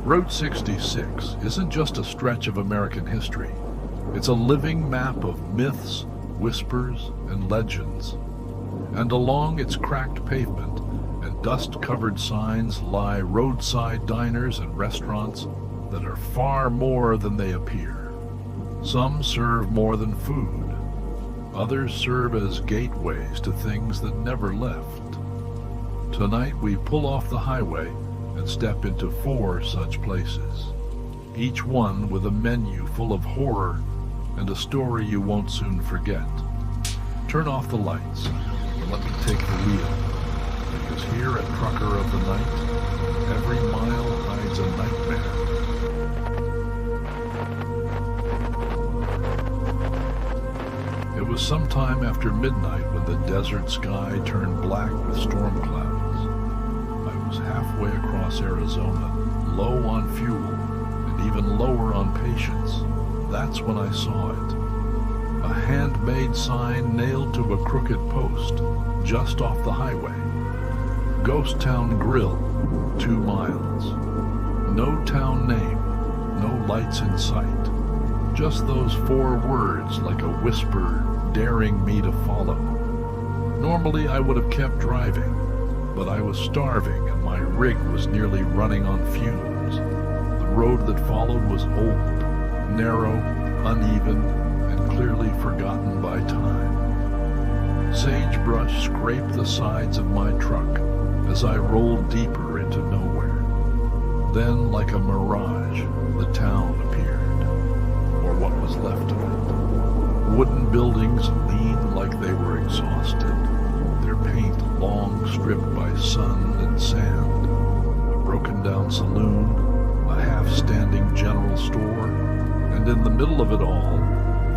Route 66 isn't just a stretch of American history. It's a living map of myths, whispers, and legends. And along its cracked pavement and dust-covered signs lie roadside diners and restaurants that are far more than they appear. Some serve more than food. Others serve as gateways to things that never left. Tonight we pull off the highway and step into 4 such places, each one with a menu full of horror and a story you won't soon forget. Turn off the lights and let me take the wheel, because here at Trucker of the Night, every mile hides a nightmare. It was sometime after midnight when the desert sky turned black with storm clouds. I was halfway across Arizona, low on fuel and even lower on patience. That's when I saw it. A handmade sign nailed to a crooked post just off the highway. Ghost Town Grill, 2 miles. No town name, no lights in sight. Just those 4 words like a whisper daring me to follow. Normally I would have kept driving, but I was starving and my rig was nearly running on fumes. The road that followed was old, narrow, uneven, and clearly forgotten by time. Sagebrush scraped the sides of my truck as I rolled deeper into nowhere. Then, like a mirage, the town appeared, or what was left of it. Wooden buildings leaned like they were exhausted, their paint long stripped by sun and sand. A broken-down saloon, a half-standing general store, and in the middle of it all,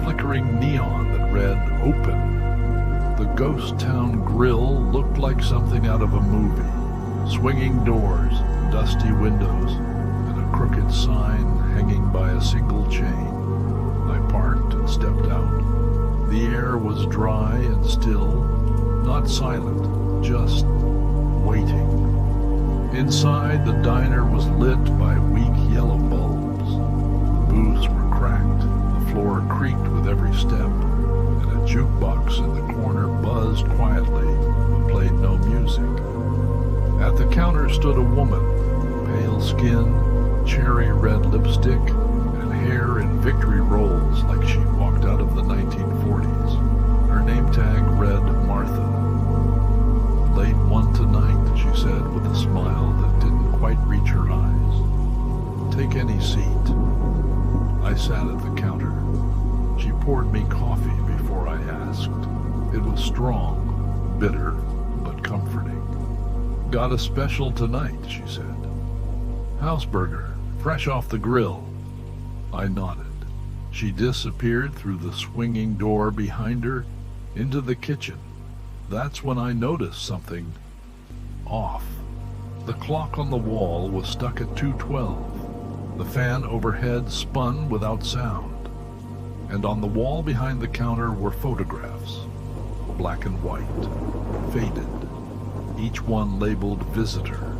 flickering neon that read "Open." The Ghost Town Grill looked like something out of a movie. Swinging doors, dusty windows, and a crooked sign hanging by a single chain. I parked and stepped out. The air was dry and still, not silent, just waiting. Inside, the diner was lit by weak yellow bulbs. The booths were cracked, the floor creaked with every step, and a jukebox in the corner buzzed quietly but played no music. At the counter stood a woman, pale skin, cherry red lipstick, and hair in victory rolls like she walked out of the 1940s. Her name tag read Martha. "Late one tonight," she said with a smile that didn't quite reach her eyes. "Take any seat." I sat at the counter. She poured me coffee before I asked. It was strong, bitter, but comforting. "Got a special tonight," she said. "House burger, fresh off the grill." I nodded. She disappeared through the swinging door behind her into the kitchen. That's when I noticed something off. The clock on the wall was stuck at 2:12. The fan overhead spun without sound. And on the wall behind the counter were photographs, black and white, faded, each one labeled visitor.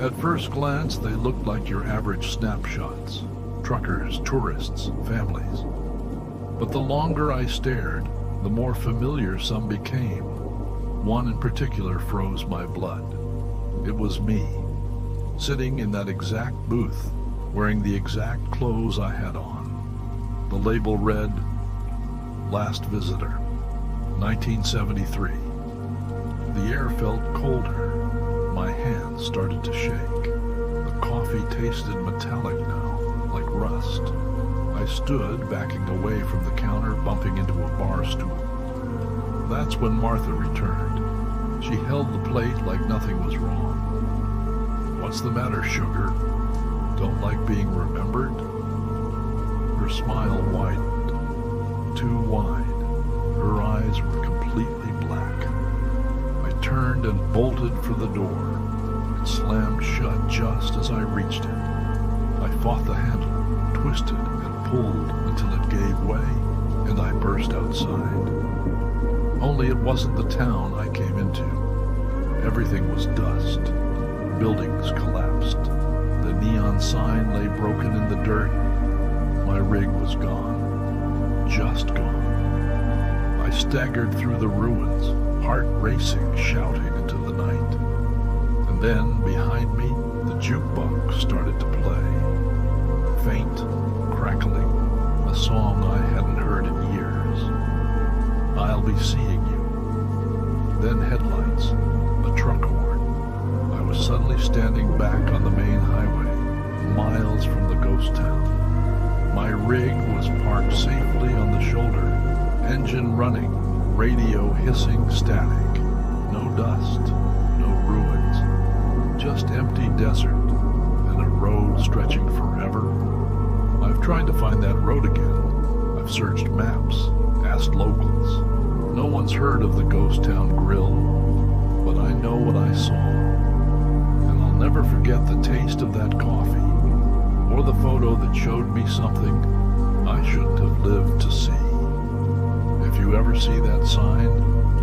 At first glance, they looked like your average snapshots, truckers, tourists, families. But the longer I stared, the more familiar some became. One in particular froze my blood. It was me, sitting in that exact booth, wearing the exact clothes I had on. The label read, "Last Visitor, 1973. The air felt colder. My hands started to shake. The coffee tasted metallic now, like rust. I stood, backing away from the counter, bumping into a bar stool. That's when Martha returned. She held the plate like nothing was wrong. "What's the matter, sugar? Don't like being remembered?" Her smile widened, too wide. Her eyes were completely black. I turned and bolted for the door. It slammed shut just as I reached it. I fought the handle, twisted and pulled until it gave way, and I burst outside. Only it wasn't the town I came into. Everything was dust. Buildings collapsed. The neon neon sign lay broken in the dirt, my rig was gone. Just gone. I staggered through the ruins, heart racing, shouting into the night. And then, behind me, the jukebox started to play. Faint, crackling, a song I hadn't heard in years. I'll be seeing you. Then headlights, a truck horn. I was suddenly standing back on the main highway, miles from the ghost town. My rig was parked safely on the shoulder, engine running, radio hissing static. No dust, no ruins, just empty desert and a road stretching forever. I've tried to find that road again. I've searched maps, asked locals. No one's heard of the ghost town grill, but I know what I saw. And I'll never forget the taste of that coffee, or the photo that showed me something I shouldn't have lived to see. If you ever see that sign,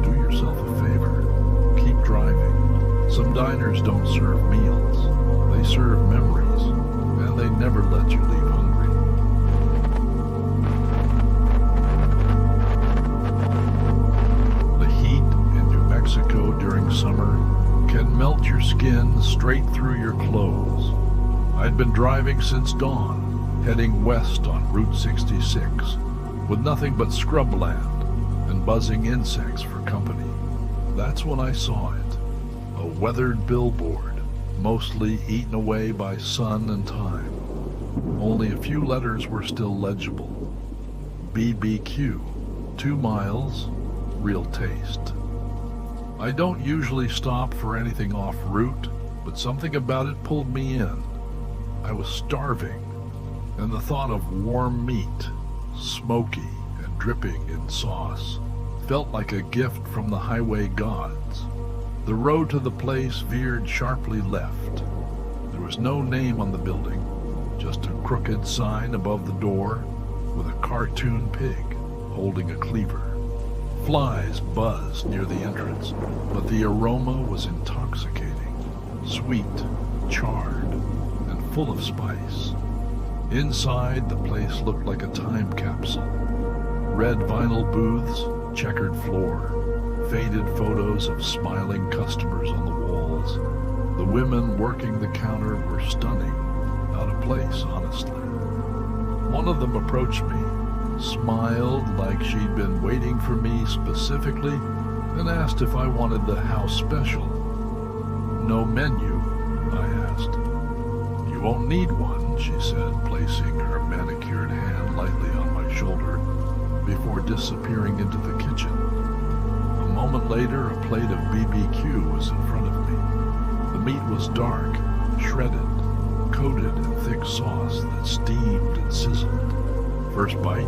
do yourself a favor. Keep driving. Some diners don't serve meals. They serve memories, and they never let you leave hungry. The heat in New Mexico during summer can melt your skin straight through your clothes. I'd been driving since dawn, heading west on Route 66, with nothing but scrubland and buzzing insects for company. That's when I saw it, a weathered billboard, mostly eaten away by sun and time. Only a few letters were still legible. BBQ, 2 miles, real taste. I don't usually stop for anything off route, but something about it pulled me in. I was starving, and the thought of warm meat, smoky and dripping in sauce, felt like a gift from the highway gods. The road to the place veered sharply left. There was no name on the building, just a crooked sign above the door with a cartoon pig holding a cleaver. Flies buzzed near the entrance, but the aroma was intoxicating, sweet, charred, and full of spice. Inside, the place looked like a time capsule. Red vinyl booths, checkered floor, faded photos of smiling customers on the walls. The women working the counter were stunning, out of place, honestly. One of them approached me, smiled like she'd been waiting for me specifically, and asked if I wanted the house special. No menu, I asked. You won't need one, she said, placing her manicured hand lightly on my shoulder before disappearing into the kitchen. A moment later, a plate of BBQ was in front of me. The meat was dark, shredded, coated in thick sauce that steamed and sizzled. First bite,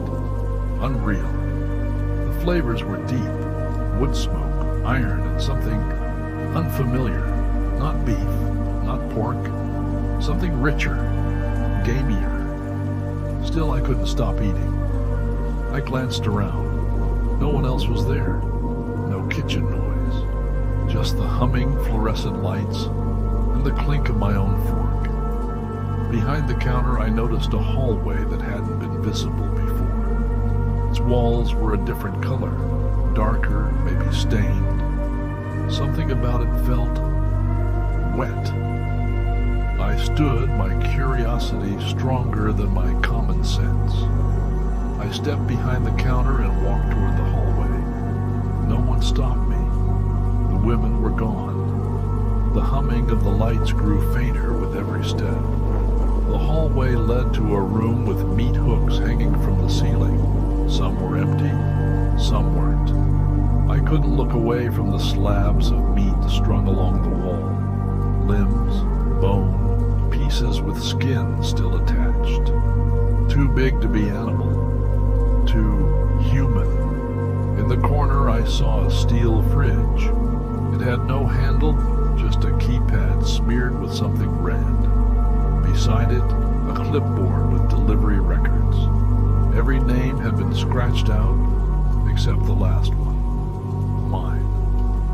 unreal. The flavors were deep, wood smoke, iron, and something unfamiliar. Not beef, not pork, something richer, gamier. Still, I couldn't stop eating. I glanced around. No one else was there. No kitchen noise. Just the humming fluorescent lights and the clink of my own fork. Behind the counter, I noticed a hallway that hadn't been visible before. Its walls were a different color, darker, maybe stained. Something about it felt wet. I stood, my curiosity stronger than my common sense. I stepped behind the counter and walked toward the hallway. No one stopped me. The women were gone. The humming of the lights grew fainter with every step. The hallway led to a room with meat hooks hanging from the ceiling. Some were empty, some weren't. I couldn't look away from the slabs of meat strung along the wall. Limbs, bone, pieces with skin still attached. Too big to be animal. Too human. In the corner, I saw a steel fridge. It had no handle, just a keypad smeared with something red. Beside it, a clipboard with delivery records. Every name had been scratched out, except the last one. Mine.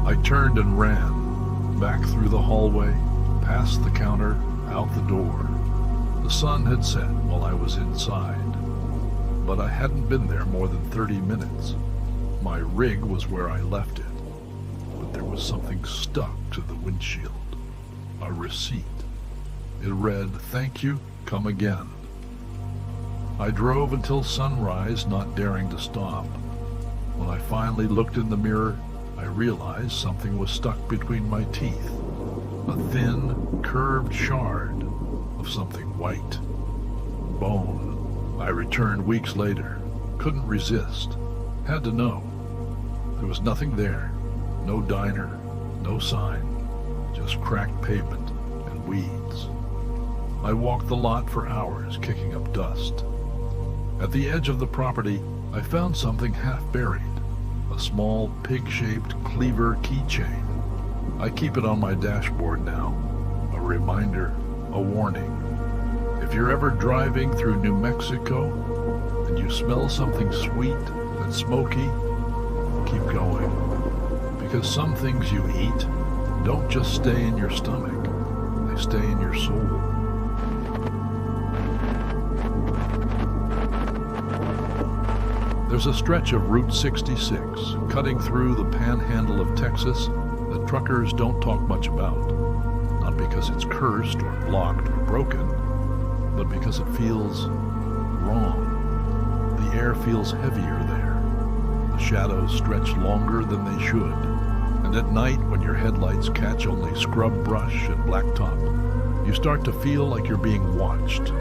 I turned and ran, back through the hallway, past the counter, out the door. The sun had set while I was inside, but I hadn't been there more than 30 minutes. My rig was where I left it, but there was something stuck to the windshield. A receipt. It read, "Thank you, come again." I drove until sunrise, not daring to stop. When I finally looked in the mirror, I realized something was stuck between my teeth. A thin, curved shard of something white. Bone. I returned weeks later. Couldn't resist. Had to know. There was nothing there. No diner, no sign. Just cracked pavement and weeds. I walked the lot for hours, kicking up dust. At the edge of the property, I found something half buried. A small, pig-shaped cleaver keychain. I keep it on my dashboard now. A reminder, a warning. If you're ever driving through New Mexico and you smell something sweet and smoky, keep going. Because some things you eat don't just stay in your stomach, they stay in your soul. There's a stretch of Route 66 cutting through the panhandle of Texas that truckers don't talk much about. Not because it's cursed or blocked or broken, but because it feels wrong. The air feels heavier there. The shadows stretch longer than they should. And at night, when your headlights catch only scrub brush and blacktop, you start to feel like you're being watched.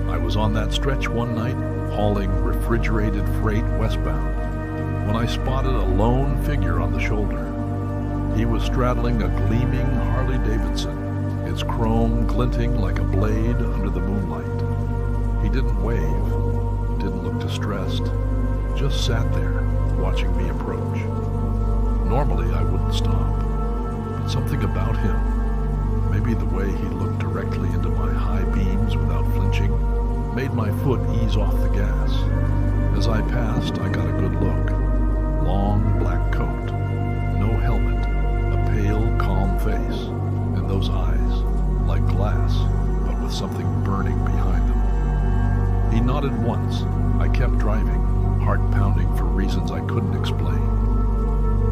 I was on that stretch one night, hauling refrigerated freight westbound, when I spotted a lone figure on the shoulder. He was straddling a gleaming Harley-Davidson, its chrome glinting like a blade under the moonlight. He didn't wave, didn't look distressed, just sat there, watching me approach. Normally I wouldn't stop, but something about him, maybe the way he looked directly into my high beams without flinching, made my foot ease off the gas. As I passed, I got a good look. Long black coat, no helmet, a pale, calm face, and those eyes, like glass, but with something burning behind them. He nodded once. I kept driving, heart pounding for reasons I couldn't explain.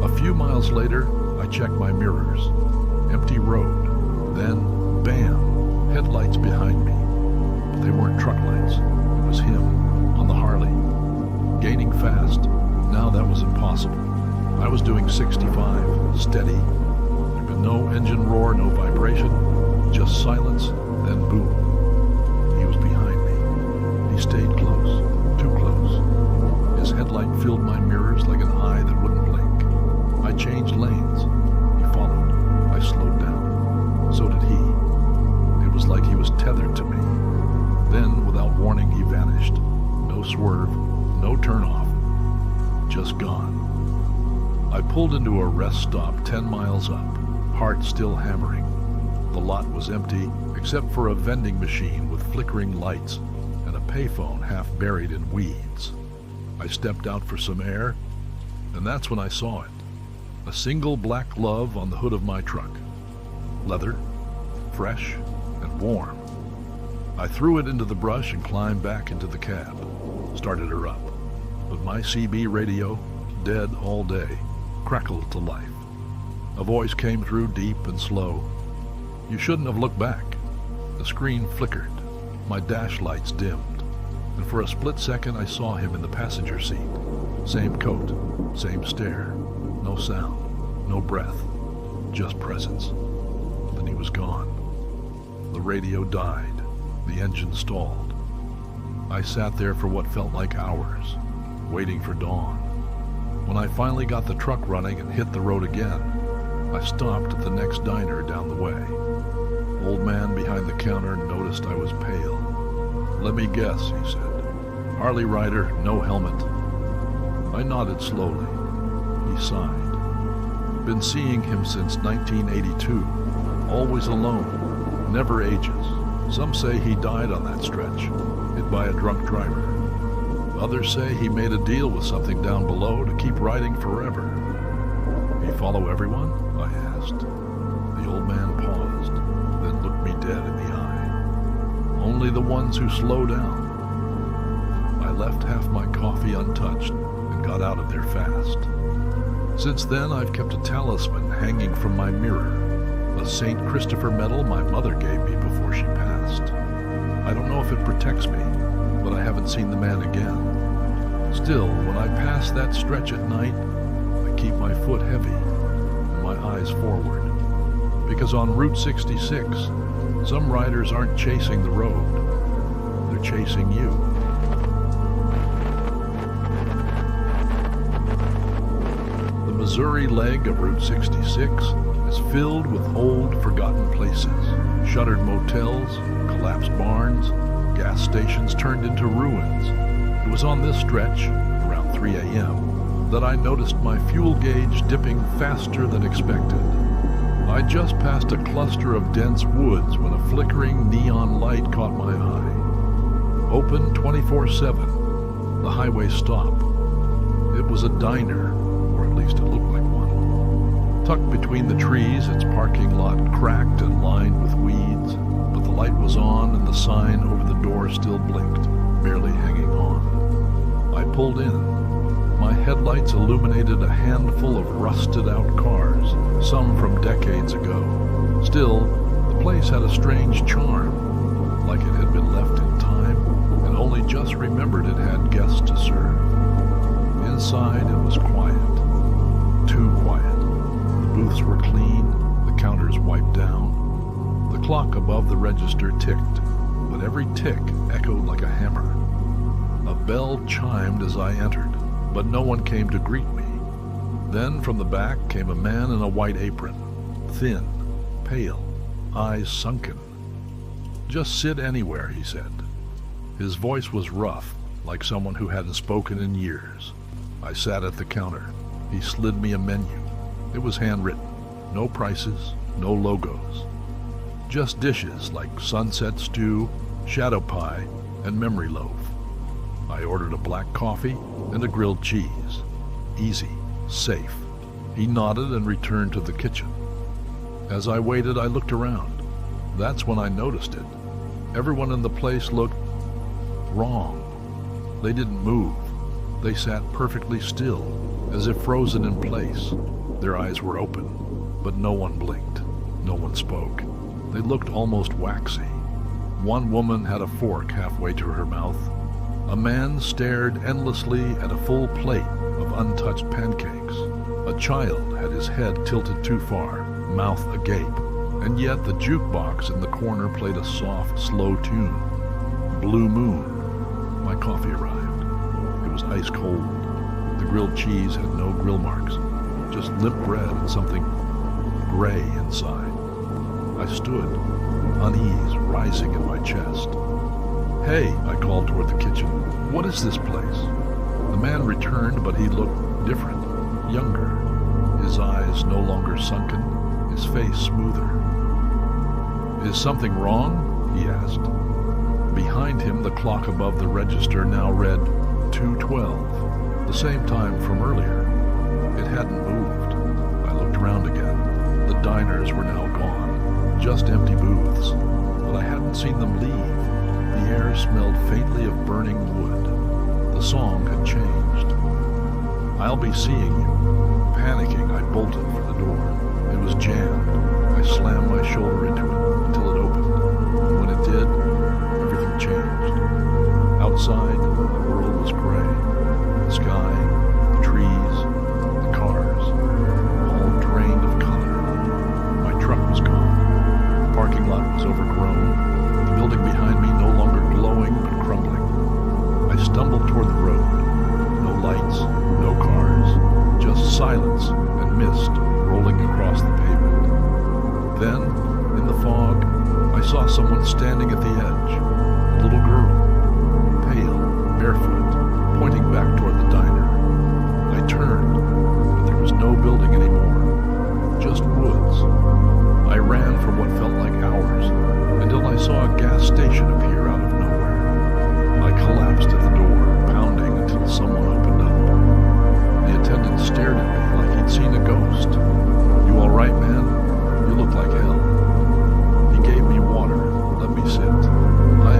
A few miles later, I checked my mirrors. Empty road. Then, bam, headlights behind me. But they weren't truck lights. It was him, on the Harley. Gaining fast. Now that was impossible. I was doing 65, steady. There'd been no engine roar, no vibration, just silence, then boom. He was behind me. He stayed close, too close. His headlight filled my mirrors like an eye that wouldn't blink. I changed lanes. He followed. I slowed down. So did he. It was like he was tethered to me. Then, without warning, he vanished. No swerve, no turnoff. Just gone. I pulled into a rest stop 10 miles up, heart still hammering. The lot was empty, except for a vending machine with flickering lights and a payphone half buried in weeds. I stepped out for some air, and that's when I saw it. A single black glove on the hood of my truck. Leather, fresh and warm. I threw it into the brush and climbed back into the cab. Started her up. But my CB radio, dead all day, crackled to life. A voice came through deep and slow. You shouldn't have looked back. The screen flickered. My dash lights dimmed. And for a split second I saw him in the passenger seat. Same coat, same stare. No sound, no breath, just presence. Then he was gone. The radio died. The engine stalled. I sat there for what felt like hours, waiting for dawn. When I finally got the truck running and hit the road again, I stopped at the next diner down the way. Old man behind the counter noticed I was pale. "Let me guess," he said. "Harley rider, no helmet." I nodded slowly. He sighed. Been seeing him since 1982. Always alone. Never ages. Some say he died on that stretch, hit by a drunk driver. Others say he made a deal with something down below to keep riding forever. "You follow everyone?" I asked. The old man paused, then looked me dead in the eye. only the ones who slow down. I left half my coffee untouched and got out of there fast. Since then, I've kept a talisman hanging from my mirror, a St. Christopher medal my mother gave me before she passed. I don't know if it protects me, but I haven't seen the man again. Still, when I pass that stretch at night, I keep my foot heavy and my eyes forward. Because on Route 66, some riders aren't chasing the road, they're chasing you. The Missouri leg of Route 66 is filled with old, forgotten places, shuttered motels, collapsed barns, gas stations turned into ruins. It was on this stretch, around 3 a.m., that I noticed my fuel gauge dipping faster than expected. I just passed a cluster of dense woods when a flickering neon light caught my eye. Open 24/7, the highway stop. It was a diner, or at least it looked like one. Tucked between the trees, its parking lot cracked and lined with weeds, but the light was on and the sign over the door still blinked, barely hanging on. I pulled in. My headlights illuminated a handful of rusted-out cars, some from decades ago. Still, the place had a strange charm, like it had been left in time and only just remembered it had guests to serve. Inside, it was quiet. Too quiet. The booths were clean, the counters wiped down. The clock above the register ticked, but every tick echoed like a hammer. A bell chimed as I entered, but no one came to greet me. Then from the back came a man in a white apron, thin, pale, eyes sunken. "Just sit anywhere," he said. His voice was rough, like someone who hadn't spoken in years. I sat at the counter. He slid me a menu. It was handwritten. No prices, no logos. Just dishes like sunset stew, shadow pie, and memory loaf. I ordered a black coffee and a grilled cheese. Easy, safe. He nodded and returned to the kitchen. As I waited, I looked around. That's when I noticed it. Everyone in the place looked wrong. They didn't move. They sat perfectly still, as if frozen in place. Their eyes were open, but no one blinked. No one spoke. They looked almost waxy. One woman had a fork halfway to her mouth. A man stared endlessly at a full plate of untouched pancakes. A child had his head tilted too far, mouth agape, and yet the jukebox in the corner played a soft, slow tune. Blue Moon. My coffee arrived. It was ice cold. The grilled cheese had no grill marks, just limp bread and something gray inside. I stood, unease rising in my chest. "Hey," I called toward the kitchen. "What is this place?" The man returned, but he looked different, younger. His eyes no longer sunken, his face smoother. "Is something wrong?" he asked. Behind him, the clock above the register now read 2:12, the same time from earlier. It hadn't moved. I looked around again. The diners were now gone, just empty booths, but I hadn't seen them leave. The air smelled faintly of burning wood. The song had changed. "I'll be seeing you." Panicking, I bolted for the door. It was jammed. I slammed my shoulder into it until it opened. And when it did, everything changed. Outside, the world was gray. The sky, the trees, the cars, all drained of color. My truck was gone. The parking lot was overgrown. The building behind me no longer glowing but crumbling. I stumbled toward the road. No lights, no cars, just silence and mist rolling across the pavement. Then, in the fog, I saw someone standing at the edge. A little girl, pale, barefoot, pointing back toward the diner. I turned, but there was no building anymore, just woods. I ran for what felt like hours, until I saw a gas station appear out of nowhere. I collapsed at the door, pounding until someone opened up. The attendant stared at me like he'd seen a ghost. "You all right, man? You look like hell." He gave me water, let me sit. I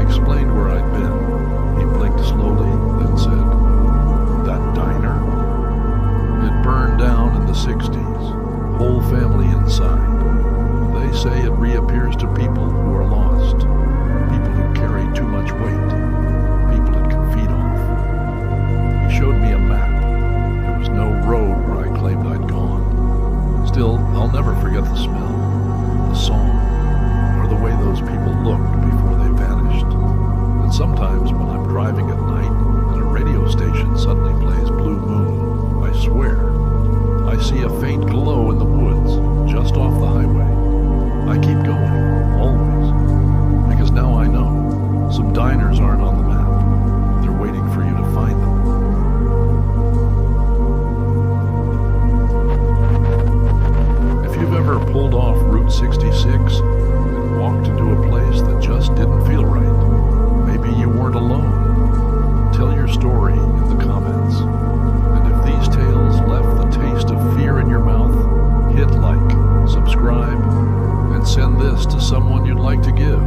this to someone you'd like to give.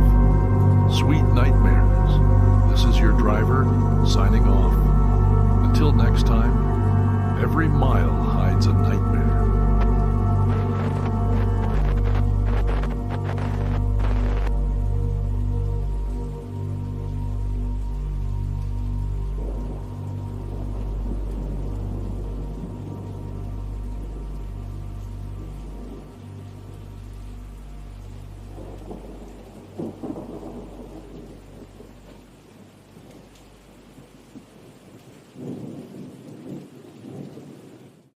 Sweet nightmares. This is your driver, signing off. Until next time, every mile hides a nightmare.